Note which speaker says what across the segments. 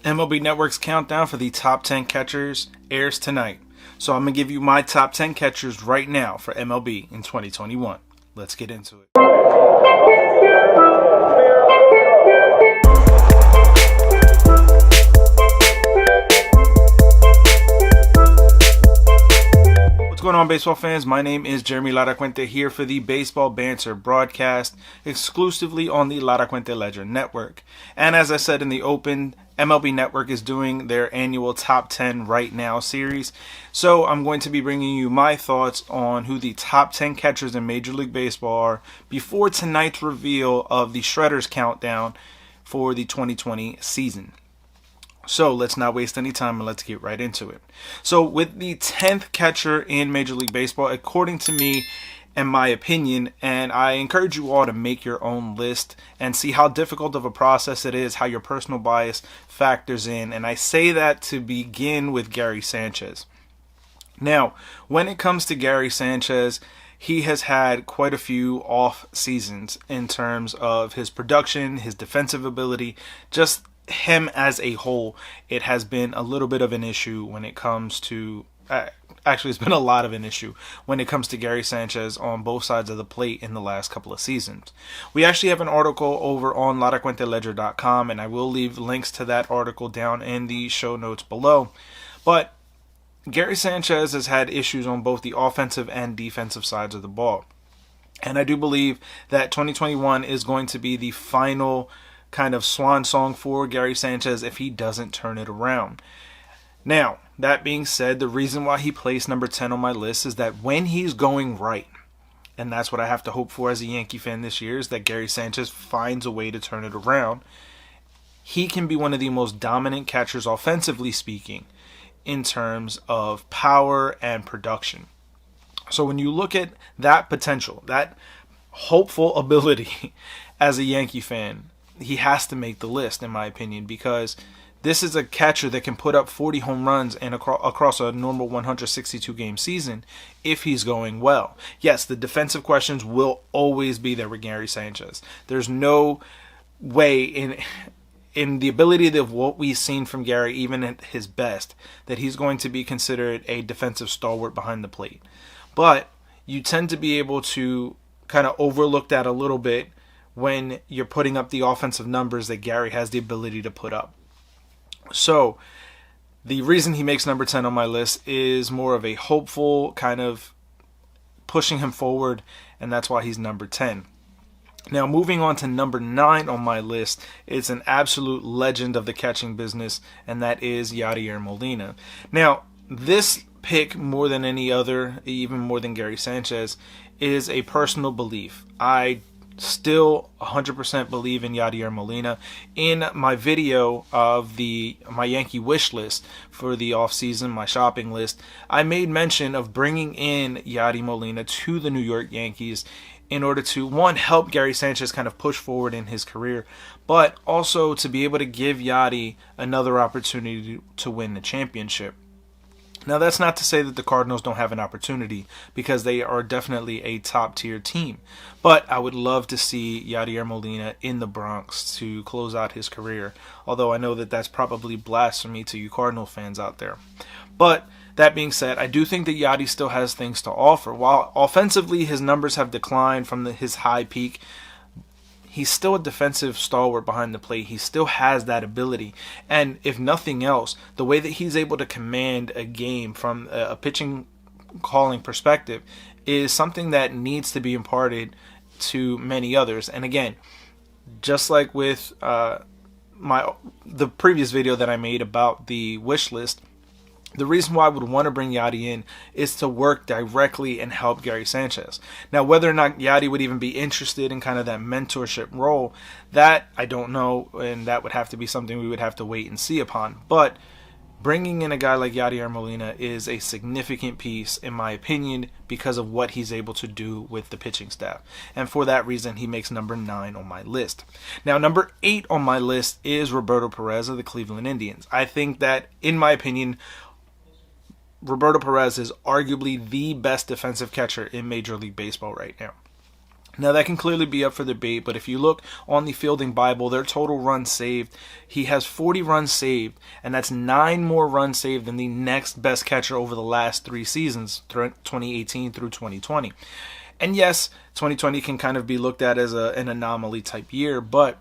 Speaker 1: MLB Network's countdown for the top 10 catchers airs tonight. So I'm going to give you my top 10 catchers right now for MLB in 2021. Let's get into it. What's going on, baseball fans? My name is Jeremy Laracuente here for the Baseball Banter Broadcast, exclusively on the Laracuente Ledger Network. And as I said in the open, MLB Network is doing their annual Top 10 Right Now series. So I'm going to be bringing you my thoughts on who the top 10 catchers in Major League Baseball are before tonight's reveal of the Shredders countdown for the 2020 season. So let's not waste any time and let's get right into it. So with the 10th catcher in Major League Baseball, according to me and my opinion, and I encourage you all to make your own list and see how difficult of a process it is, how your personal bias factors in. And I say that to begin with Gary Sanchez. Now, when it comes to Gary Sanchez, he has had quite a few off seasons in terms of his production, his defensive ability, just him as a whole. It has been a little bit of an issue when it comes to actually it's been a lot of an issue when it comes to Gary Sanchez on both sides of the plate in the last couple of seasons. We actually have an article over on LaracuenteLedger.com, and I will leave links to that article down in the show notes below. But Gary Sanchez has had issues on both the offensive and defensive sides of the ball, and I do believe that 2021 is going to be the final kind of swan song for Gary Sanchez if he doesn't turn it around. Now, that being said, the reason why he placed number 10 on my list is that when he's going right, and that's what I have to hope for as a Yankee fan this year, is that Gary Sanchez finds a way to turn it around. He can be one of the most dominant catchers, offensively speaking, in terms of power and production. So when you look at that potential, that hopeful ability as a Yankee fan, he has to make the list, in my opinion, because this is a catcher that can put up 40 home runs and across a normal 162 game season if he's going well. Yes, the defensive questions will always be there with Gary Sanchez. There's no way in the ability of what we've seen from Gary, even at his best, that he's going to be considered a defensive stalwart behind the plate. But you tend to be able to kind of overlook that a little bit when you're putting up the offensive numbers that Gary has the ability to put up. So the reason he makes number 10 on my list is more of a hopeful kind of pushing him forward, and that's why he's number 10. Now, moving on to number 9 on my list, it's an absolute legend of the catching business, and that is Yadier Molina. Now, this pick, more than any other, even more than Gary Sanchez, is a personal belief. I still 100% believe in Yadier Molina. In my video of my Yankee wish list for the offseason, my shopping list, I made mention of bringing in Yadier Molina to the New York Yankees in order to, one, help Gary Sanchez kind of push forward in his career, but also to be able to give Yadi another opportunity to win the championship. Now, that's not to say that the Cardinals don't have an opportunity, because they are definitely a top-tier team. But I would love to see Yadier Molina in the Bronx to close out his career, although I know that that's probably blasphemy to you Cardinal fans out there. But that being said, I do think that Yadi still has things to offer. While offensively his numbers have declined from his high peak, he's still a defensive stalwart behind the plate. He still has that ability. And if nothing else, the way that he's able to command a game from a pitching calling perspective is something that needs to be imparted to many others. And again, just like with the previous video that I made about the wish list, the reason why I would want to bring Yadi in is to work directly and help Gary Sanchez. Now, whether or not Yadi would even be interested in kind of that mentorship role, that I don't know, and that would have to be something we would have to wait and see upon. But bringing in a guy like Yadier Molina is a significant piece, in my opinion, because of what he's able to do with the pitching staff. And for that reason, he makes number 9 on my list. Now, number 8 on my list is Roberto Perez of the Cleveland Indians. I think that, in my opinion, Roberto Perez is arguably the best defensive catcher in Major League Baseball right now. Now, that can clearly be up for debate, but if you look on the fielding Bible, their total runs saved, he has 40 runs saved, and that's 9 more runs saved than the next best catcher over the last 3 seasons, 2018 through 2020. And yes, 2020 can kind of be looked at as an anomaly type year, but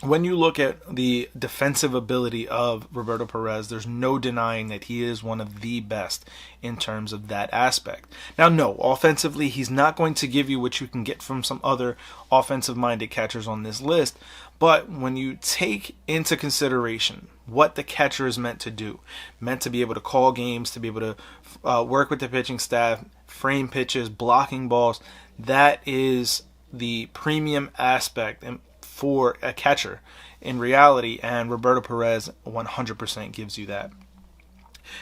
Speaker 1: when you look at the defensive ability of Roberto Perez, there's no denying that he is one of the best in terms of that aspect. Now, no, offensively, he's not going to give you what you can get from some other offensive-minded catchers on this list, but when you take into consideration what the catcher is meant to do, meant to be able to call games, to be able to work with the pitching staff, frame pitches, blocking balls, that is the premium aspect for a catcher in reality, and Roberto Perez 100% gives you that.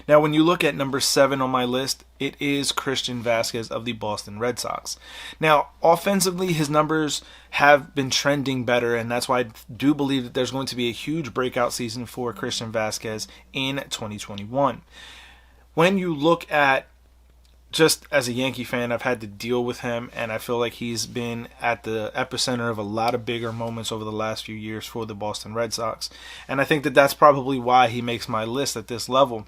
Speaker 1: Now, when you look at number 7 on my list, it is Christian Vazquez of the Boston Red Sox. Now, offensively, his numbers have been trending better, and that's why I do believe that there's going to be a huge breakout season for Christian Vazquez in 2021. When you look at, just as a Yankee fan, I've had to deal with him, and I feel like he's been at the epicenter of a lot of bigger moments over the last few years for the Boston Red Sox. And I think that that's probably why he makes my list at this level.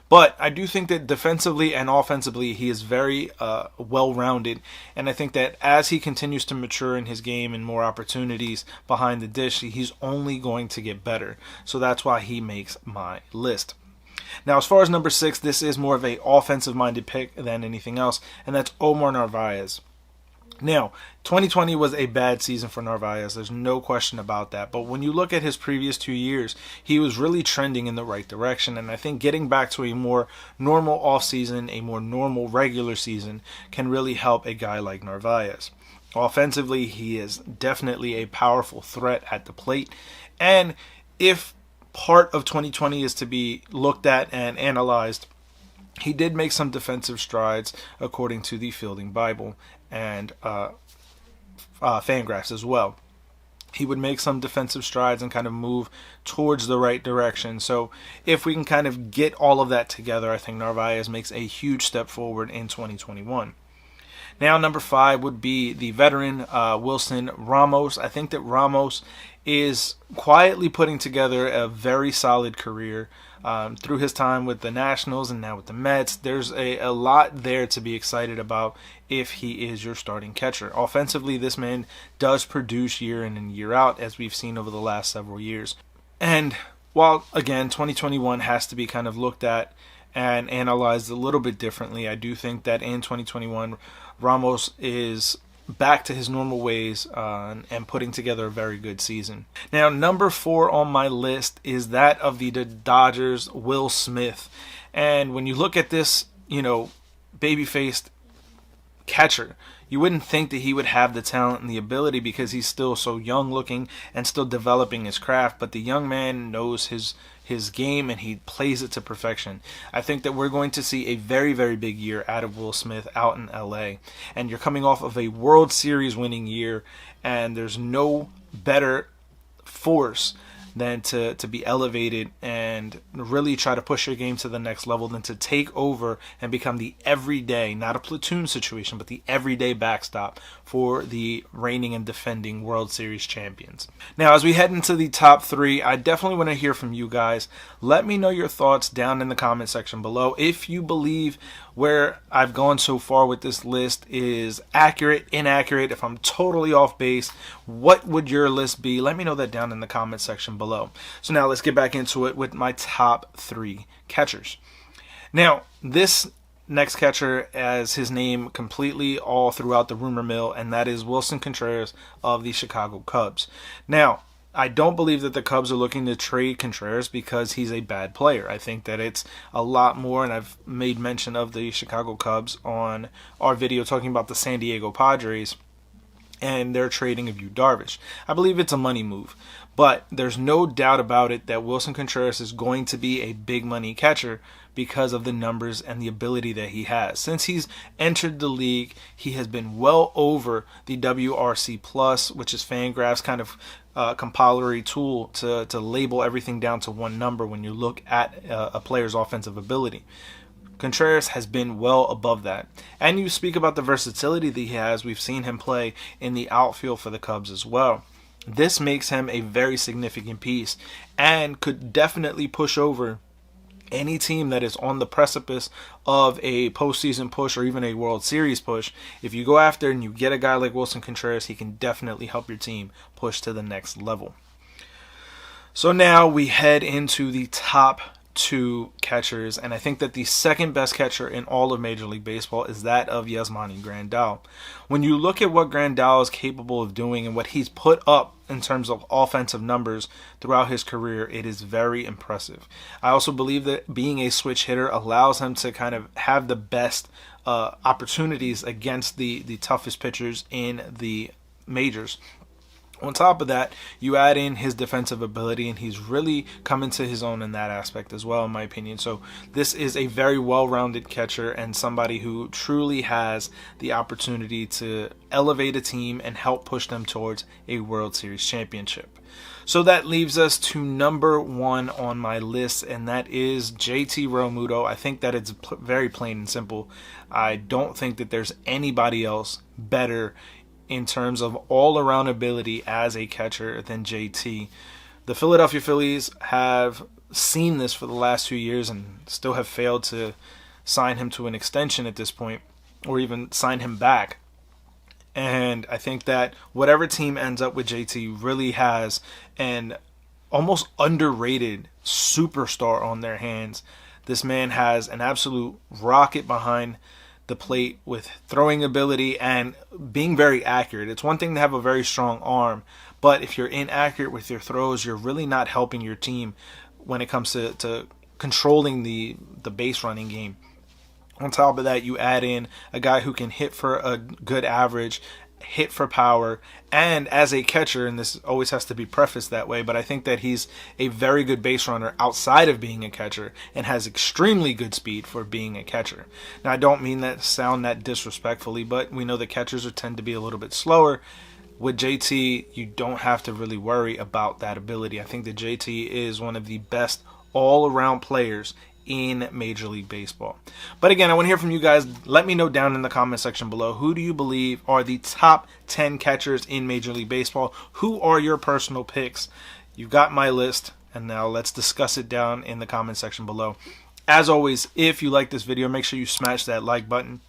Speaker 1: But I do think that defensively and offensively, he is very well-rounded. And I think that as he continues to mature in his game and more opportunities behind the dish, he's only going to get better. So that's why he makes my list. Now, as far as number 6, this is more of a offensive-minded pick than anything else, and that's Omar Narvaez. Now, 2020 was a bad season for Narvaez. There's no question about that. But when you look at his previous 2 years, he was really trending in the right direction, and I think getting back to a more normal offseason, a more normal regular season, can really help a guy like Narvaez. Offensively, he is definitely a powerful threat at the plate, and if part of 2020 is to be looked at and analyzed, he did make some defensive strides according to the fielding Bible and Fangraphs as well. He would make some defensive strides and kind of move towards the right direction. So if we can kind of get all of that together, I think Narvaez makes a huge step forward in 2021. Now, number 5 would be the veteran Wilson Ramos. I think that Ramos is quietly putting together a very solid career through his time with the Nationals and now with the Mets. There's a lot there to be excited about if he is your starting catcher. Offensively, this man does produce year in and year out, as we've seen over the last several years. And while, again, 2021 has to be kind of looked at and analyzed a little bit differently, I do think that in 2021, Ramos is back to his normal ways and putting together a very good season. Now, number 4 on my list is that of the Dodgers' Will Smith. And when you look at this, baby-faced catcher, you wouldn't think that he would have the talent and the ability because he's still so young looking and still developing his craft. But the young man knows his game and he plays it to perfection. I think that we're going to see a very, very big year out of Will Smith out in LA. And you're coming off of a World Series winning year, and there's no better force than to be elevated and really try to push your game to the next level than to take over and become the everyday, not a platoon situation, but the everyday backstop for the reigning and defending World Series champions. Now, as we head into the top 3, I definitely want to hear from you guys. Let me know your thoughts down in the comment section below. If you believe where I've gone so far with this list is accurate, inaccurate, if I'm totally off base, what would your list be? Let me know that down in the comment section below. So now let's get back into it with my top 3 catchers. Now, this next catcher has his name completely all throughout the rumor mill, and that is Willson Contreras of the Chicago Cubs. Now, I don't believe that the Cubs are looking to trade Contreras because he's a bad player. I think that it's a lot more, and I've made mention of the Chicago Cubs on our video talking about the San Diego Padres and their trading of Yu Darvish. I believe it's a money move, but there's no doubt about it that Willson Contreras is going to be a big money catcher because of the numbers and the ability that he has. Since he's entered the league, he has been well over the WRC Plus, which is Fangraphs' kind of compilatory tool to label everything down to one number when you look at a player's offensive ability. Contreras has been well above that. And you speak about the versatility that he has. We've seen him play in the outfield for the Cubs as well. This makes him a very significant piece and could definitely push over any team that is on the precipice of a postseason push or even a World Series push. If you go after and you get a guy like Willson Contreras, he can definitely help your team push to the next level. So now we head into the top two catchers, and I think that the second best catcher in all of Major League Baseball is that of Yasmani Grandal. When you look at what Grandal is capable of doing and what he's put up in terms of offensive numbers throughout his career, it is very impressive. I also believe that being a switch hitter allows him to kind of have the best opportunities against the toughest pitchers in the majors. On top of that, you add in his defensive ability, and he's really come into his own in that aspect as well, in my opinion. So this is a very well-rounded catcher and somebody who truly has the opportunity to elevate a team and help push them towards a World Series championship. So that leaves us to number one on my list, and that is JT Realmuto. I think that it's very plain and simple. I don't think that there's anybody else better in terms of all-around ability as a catcher than JT. The Philadelphia Phillies have seen this for the last 2 years and still have failed to sign him to an extension at this point, or even sign him back. And I think that whatever team ends up with JT really has an almost underrated superstar on their hands. This man has an absolute rocket behind the plate with throwing ability and being very accurate. It's one thing to have a very strong arm, but if you're inaccurate with your throws, you're really not helping your team when it comes to controlling the base running game. On top of that, you add in a guy who can hit for a good average, hit for power, and as a catcher, and this always has to be prefaced that way, but I think that he's a very good base runner outside of being a catcher and has extremely good speed for being a catcher. Now, I don't mean that to sound that disrespectfully, but we know that catchers tend to be a little bit slower. With JT, you don't have to really worry about that ability. I think that JT is one of the best all-around players in Major League Baseball. But again, I want to hear from you guys. Let me know down in the comment section below, who do you believe are the top 10 catchers in Major League Baseball? Who are your personal picks? You've got my list, and now let's discuss it down in the comment section below. As always, if you like this video, make sure you smash that like button.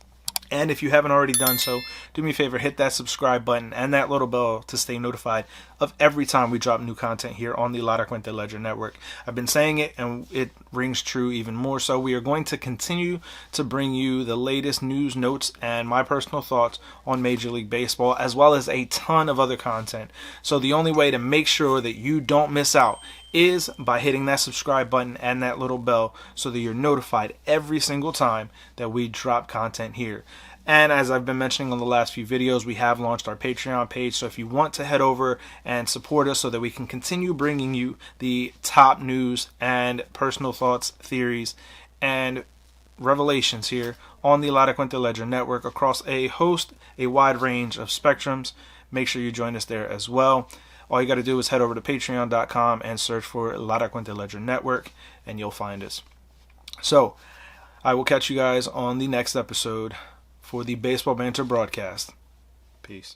Speaker 1: And if you haven't already done so, do me a favor, hit that subscribe button and that little bell to stay notified of every time we drop new content here on the Laracuente Ledger Network. I've been saying it, and it rings true even more so. We are going to continue to bring you the latest news, notes, and my personal thoughts on Major League Baseball, as well as a ton of other content. So the only way to make sure that you don't miss out is by hitting that subscribe button and that little bell so that you're notified every single time that we drop content here. And as I've been mentioning on the last few videos, we have launched our Patreon page, so if you want to head over and support us so that we can continue bringing you the top news and personal thoughts, theories, and revelations here on the Laracuente Ledger Network across a wide range of spectrums, make sure you join us there as well. All you got to do is head over to patreon.com and search for Laracuente Ledger Network, and you'll find us. So, I will catch you guys on the next episode for the Baseball Banter Broadcast. Peace.